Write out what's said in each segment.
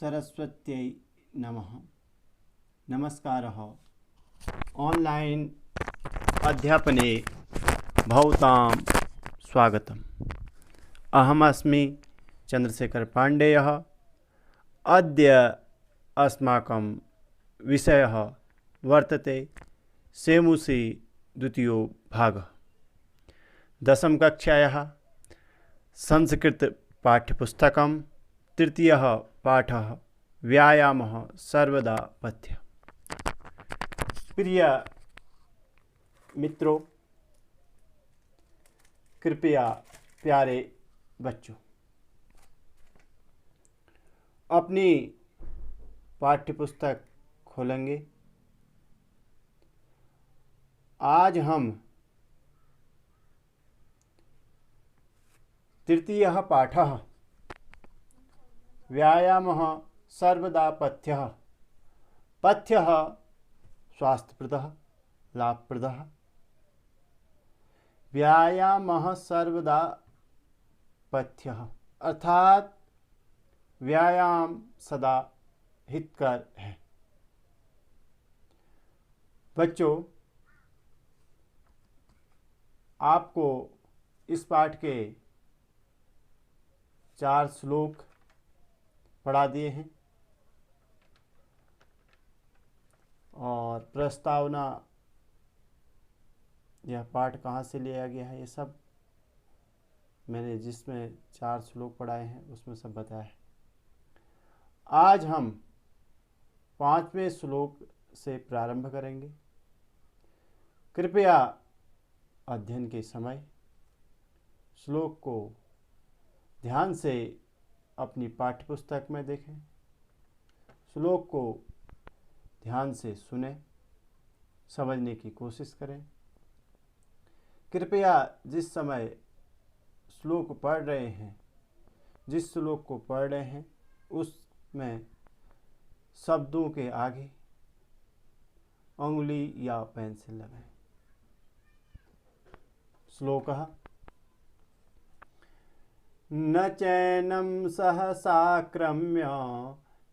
सरस्वत्यै नमः। नमस्कारः। ऑनलाइन अध्यापने भवतां स्वागतम्। अहमस्मि चन्द्रशेखर पाण्डेयः। अद्य अस्माकं विषयः वर्तते सेमुसि द्वितीयो भागः। दशमकक्षायाः संस्कृतपाठ्यपुस्तकं तृतीयः पाठः व्यायामः सर्वदा पथ्यः। प्रिय मित्रों, कृपया प्यारे बच्चों, अपनी पाठ्यपुस्तक खोलेंगे। आज हम तृतीयः पाठः व्यायामः सर्वदा पथ्यः। पथ्यः स्वास्थ्यप्रदः लाभप्रदः। व्यायामः सर्वदा पथ्यः अर्थात व्यायाम सदा हितकर है। बच्चों, आपको इस पाठ के 4 श्लोक पढ़ा दिए हैं और प्रस्तावना, यह पाठ कहाँ से लिया गया है, ये सब मैंने जिसमें 4 श्लोक पढ़ाए हैं उसमें सब बताया है। आज हम 5वें श्लोक से प्रारंभ करेंगे। कृपया अध्ययन के समय श्लोक को ध्यान से अपनी पाठ्यपुस्तक में देखें, श्लोक को ध्यान से सुनें, समझने की कोशिश करें। कृपया जिस समय श्लोक पढ़ रहे हैं, जिस श्लोक को पढ़ रहे हैं उसमें शब्दों के आगे उंगली या पेंसिल लगाएं। श्लोकः न चैनं सहसाक्रम्य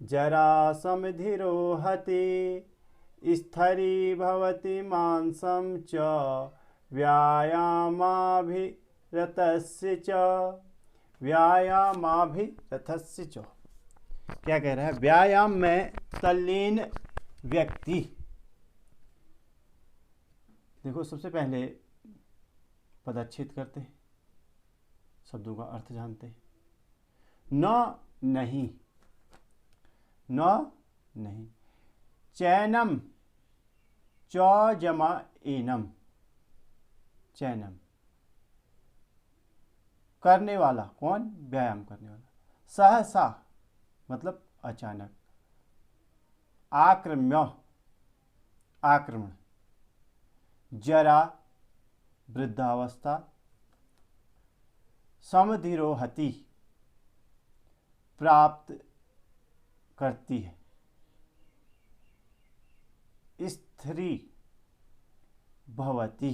जरासमधिरोहति स्थरीभवति मांसं च व्यायामाभिरतस्य च। व्यायामाभिरतस्य च क्या कह रहा है? व्यायाम में तल्लीन व्यक्ति। देखो, सबसे पहले पदच्छेद करते हैं, शब्दों का अर्थ जानते हैं। न नहीं, न नहीं। चैनम, च जमा एनम, चैनम, करने वाला। कौन? व्यायाम करने वाला। सहसा मतलब अचानक। आक्रम्य, आक्रमण। जरा वृद्धावस्था। समधिरोहति प्राप्त करती है। स्थिरी भवति,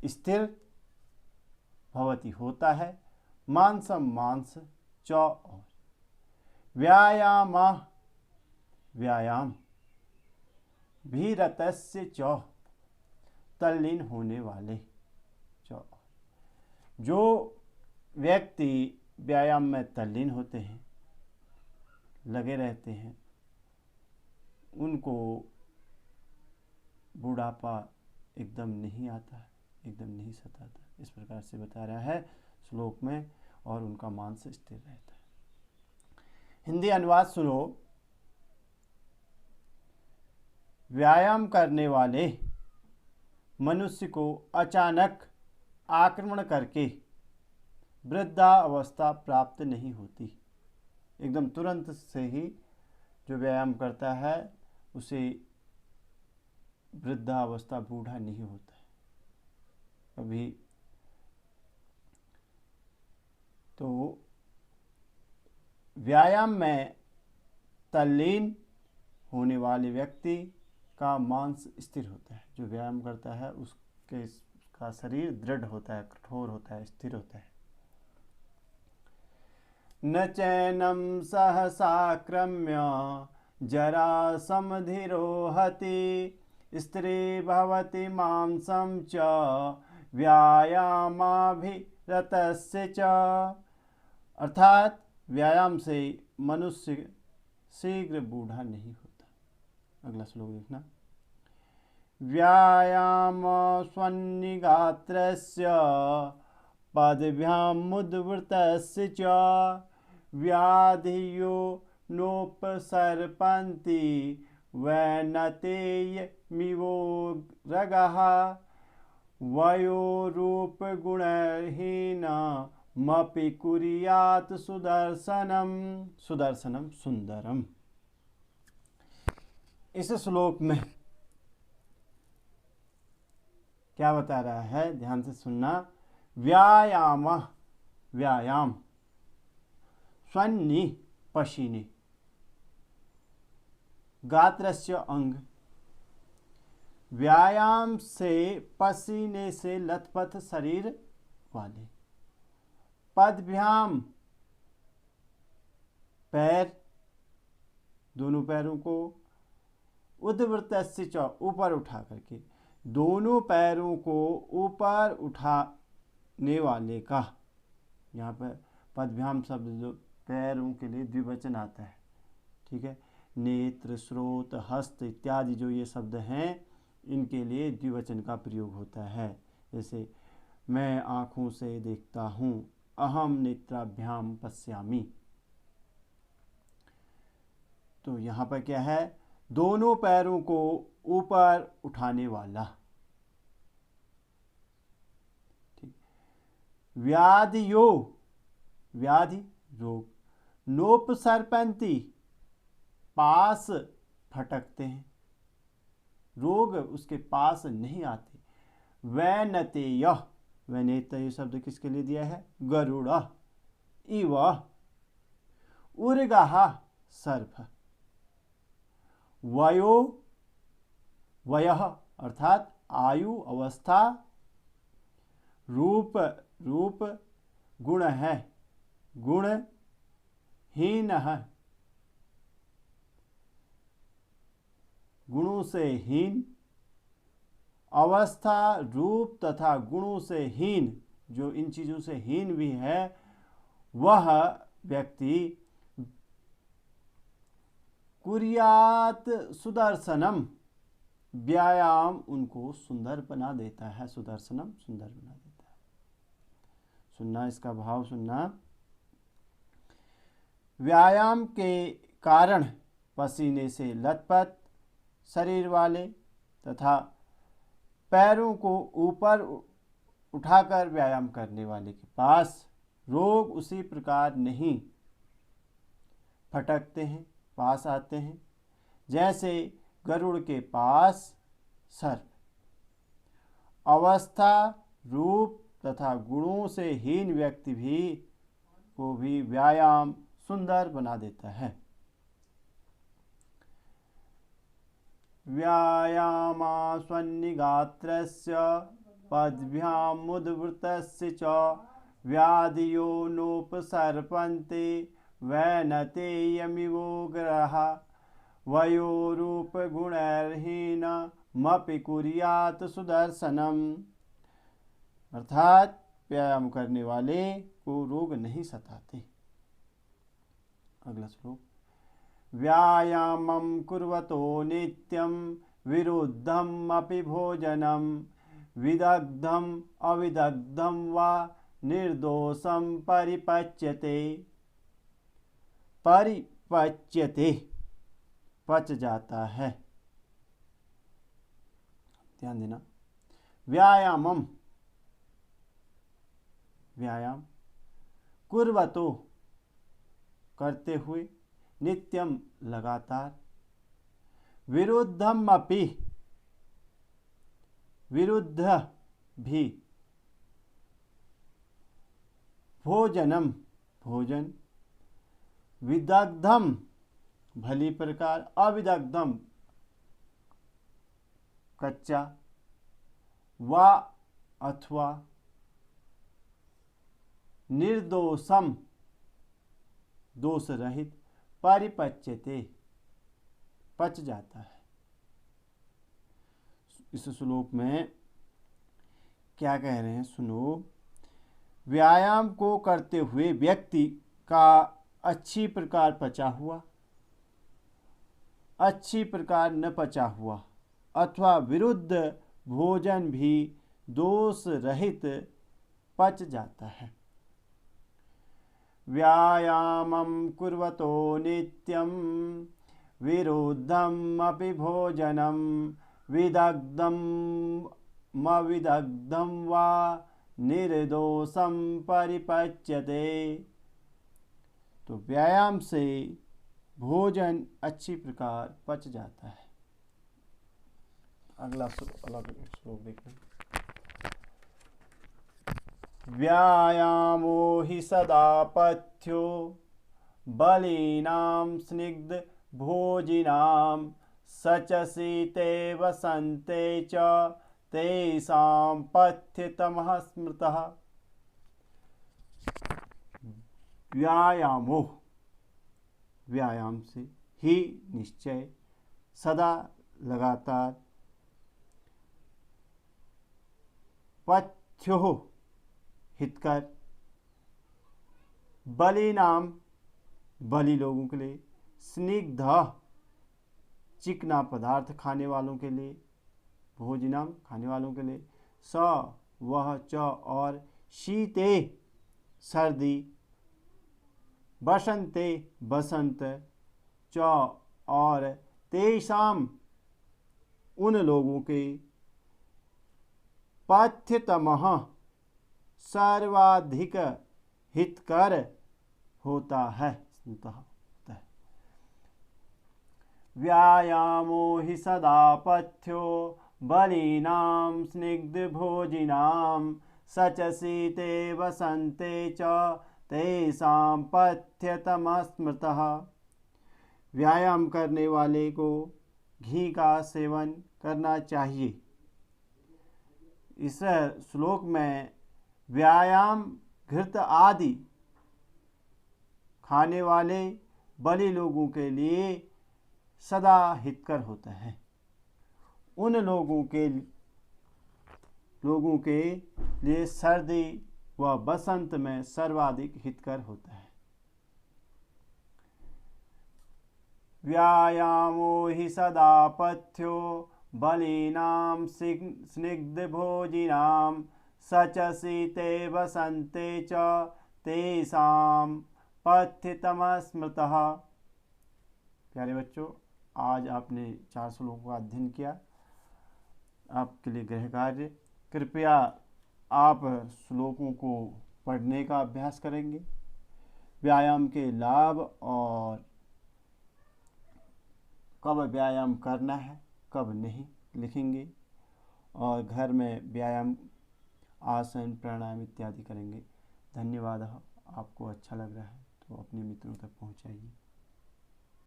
स्थिर भवति होता है। मांसम मांस, च और। व्यायाम, व्यायाम। भीरतस्य च तल्लीन होने वाले, च। जो व्यक्ति व्यायाम में तल्लीन होते हैं, लगे रहते हैं, उनको बुढ़ापा एकदम नहीं आता है, एकदम नहीं सताता। इस प्रकार से बता रहा है श्लोक में, और उनका मांस स्थिर रहता है। हिंदी अनुवाद सुनो। व्यायाम करने वाले मनुष्य को अचानक आक्रमण करके वृद्धावस्था प्राप्त नहीं होती। एकदम तुरंत से ही जो व्यायाम करता है उसे वृद्धावस्था, बूढ़ा नहीं होता है अभी। तो व्यायाम में तल्लीन होने वाले व्यक्ति का मांस स्थिर होता है। जो व्यायाम करता है उसका शरीर दृढ़ होता है, कठोर होता है, स्थिर होता है। न चैनं सहसाक्रम्य जरासमधिरोहति स्त्री भवति मांसं च व्यायामाभिरतस्य च। अर्थात व्यायाम से मनुष्य शीघ्र बूढ़ा नहीं होता। अगला श्लोक देखना। व्यायाम स्वन्निगात्रस्य पदभ्यामुद्वृतस्य च व्याधियो नोपसर्पन्ति वैनतेयमिवोरगः वयोरूपगुणहीनमपि कुर्यात् सुदर्शनम। सुदर्शनम सुंदरम। इस श्लोक में क्या बता रहा है, ध्यान से सुनना। व्यायाम, व्यायाम, स्वन्नि पसीने, गात्रस्य अंग, व्यायाम से पसीने से लथपथ शरीर वाले, पदभ्याम पैर, दोनों पैरों को, उद्वृतस्य च ऊपर उठा करके, दोनों पैरों को ऊपर उठाने वाले का। यहाँ पर पदभ्याम शब्द जो पैरों के लिए द्विवचन आता है, ठीक है। नेत्र, स्रोत, हस्त इत्यादि जो ये शब्द हैं, इनके लिए द्विवचन का प्रयोग होता है। जैसे मैं आँखों से देखता हूँ, अहम नेत्राभ्याम पश्यामि। तो यहाँ पर क्या है, दोनों पैरों को ऊपर उठाने वाला। ठीक। व्याधियो, व्याधि रोग, नोपसर्पन्ति पास फटकते हैं, रोग उसके पास नहीं आते। वैनतेय, वैनेतेय शब्द किसके लिए दिया है, गरुड़। इव उर्गः सर्प। वयो, वयः अर्थात आयु अवस्था, रूप, रूप गुण है, गुण हीन है, गुणों से हीन, अवस्था रूप तथा गुणों से हीन, जो इन चीजों से हीन भी है, वह व्यक्ति कुर्यात सुदर्शनम, व्यायाम उनको सुंदर बना देता है। सुदर्शनम सुंदर बना देता है। सुनना, इसका भाव सुनना। व्यायाम के कारण पसीने से लथपथ शरीर वाले तथा पैरों को ऊपर उठाकर व्यायाम करने वाले के पास रोग उसी प्रकार नहीं फटकते हैं, पास आते हैं, जैसे गरुड़ के पास सर्प। अवस्था, रूप तथा गुणों से हीन व्यक्ति को भी व्यायाम सुंदर बना देता है। व्यायामास्वन्निगात्रस्य पद्भ्यामुद्वृतस्य च व्याधियो नोपसर्पन्ते वैनतेयमिवोग्रः वयोरूपगुणैर्हीनमपि कुर्यात् सुदर्शनम। अर्थात व्यायाम करने वाले को रोग नहीं सताते। अगला श्लोक। व्यायामं कुर्वतो नित्यं विरुद्धम् अपि भोजनं विदग्धम् अविदग्धं वा निर्दोषं परिपच्यते। परिपच्यते पच जाता है। ध्यान देना। व्यायामम, व्यायाम, कुर्वतो करते हुए, नित्यम लगातार, विरुद्धम अपि विरुद्ध भी, भोजनम भोजन, विदग्धम भली प्रकार, अविदग्धम कच्चा, वा अथवा, निर्दोषम दोष रहित परिपच्यते, पच जाता है। इस श्लोक में क्या कह रहे हैं सुनो। व्यायाम को करते हुए व्यक्ति का अच्छी प्रकार पचा हुआ, अच्छी प्रकार न पचा हुआ अथवा विरुद्ध भोजन भी दोष रहित पच जाता है। व्यायामं कुर्वतो नित्यं विरुद्धम् अपि भोजनं विदग्धम् अविदग्धं वा निर्दोषं परिपच्यते। तो व्यायाम से भोजन अच्छी प्रकार पच जाता है। अगला श्लोक देखना। व्यायामो हि सदा पथ्यो बलिनां स्निग्ध भोजिनां सचसीते वसन्ते च तेषां पथ्यतमः स्मृतः। व्यायामो, व्यायाम से, ही निश्चय, सदा लगातार, पथ्यो हितकर, बलिनाम बलि लोगों के लिए, स्निग्ध चिकना पदार्थ खाने वालों के लिए, भोजनम खाने वालों के लिए, स वह च और, शीते सर्दी, बसंते बसंत, च और, तेषाम उन लोगों के, पथ्यतमः सर्वाधिक हितकर होता है। व्यायामो हि सदा पथ्यो बलिनां स्निग्धभोजिनां सचसीते वसन्ते च तेषां पथ्यतमः स्मृतः। व्यायाम करने वाले को घी का सेवन करना चाहिए। इस श्लोक में व्यायाम घृत आदि खाने वाले बलि लोगों के लिए सदा हितकर होता है। उन लोगों के लिए सर्दी व बसंत में सर्वाधिक हितकर होता है। व्यायामो हि सदा पथ्यो बलिनां स्निग्धभोजिनां सचसीते वसन्ते च तेषां पथ्यतमः स्मृतः। प्यारे बच्चों, आज आपने 4 श्लोकों का अध्ययन किया। आपके लिए गृह कार्य, कृपया आप श्लोकों को पढ़ने का अभ्यास करेंगे, व्यायाम के लाभ और कब व्यायाम करना है कब नहीं लिखेंगे, और घर में व्यायाम आसन प्राणायाम इत्यादि करेंगे। धन्यवाद। आपको अच्छा लग रहा है तो अपने मित्रों तक पहुंचाइए।